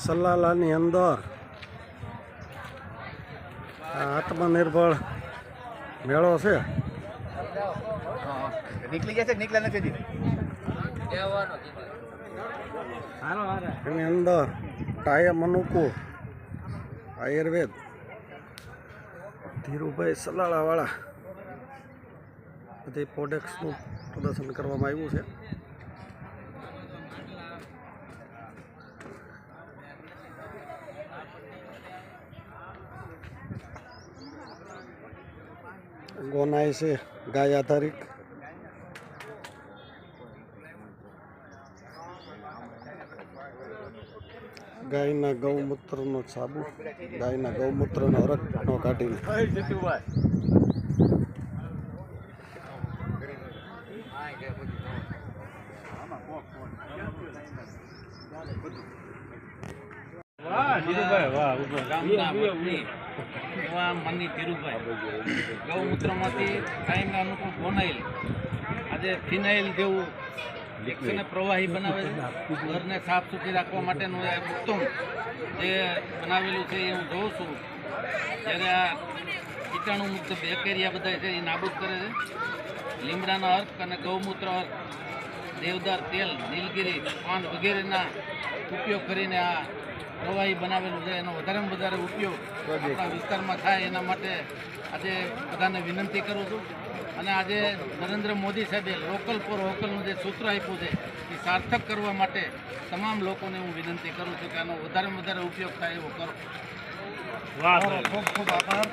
સલાલાની અંદર આત્મનિર્ભર મેળો છે. નીકળી ગયા છે, નીકળ્યા નથી. એની અંદર કાયમ અનુકૂળ આયુર્વેદ ધીરુભાઈ સલાળાવાળા બધી પ્રોડક્ટ્સનું પ્રદર્શન કરવામાં આવ્યું છે. ગોનાઈ છે ગાય આધારિત. ગાયના ગૌમૂત્રનો સાબુ, ગાયના ગૌમૂત્રનો અરકનો કાઢીને ગૌમૂત્રમાંથી કાયમને અનુકૂળ બોનાઇલ આજે ફિનાઇલ જેવું વૃક્ષને પ્રવાહી બનાવે છે. ઘરને સાફ સુથરી રાખવા માટેનું ઉત્તમ જે બનાવેલું છે એ હું જોઉં છું. જ્યારે આ કીટાણુ મુક્ત બેક્ટેરિયા બધા છે એ નાબૂદ કરે છે. લીમડાનો અર્ક અને ગૌમૂત્ર અર્ક, દેવદાર તેલ, નીલગિરી પાન વગેરેના ઉપયોગ કરીને આ પ્રવાહી બનાવેલું છે. એનો વધારેમાં વધારે ઉપયોગ આપણા વિસ્તારમાં થાય એના માટે આજે બધાને વિનંતી કરું છું. અને આજે નરેન્દ્ર મોદી સાહેબે લોકલ ફોર વોકલનું જે સૂત્ર આપ્યું છે એ સાર્થક કરવા માટે તમામ લોકોને હું વિનંતી કરું છું કે આનો વધારેમાં વધારે ઉપયોગ થાય એવો કરો. ખૂબ ખૂબ આભાર.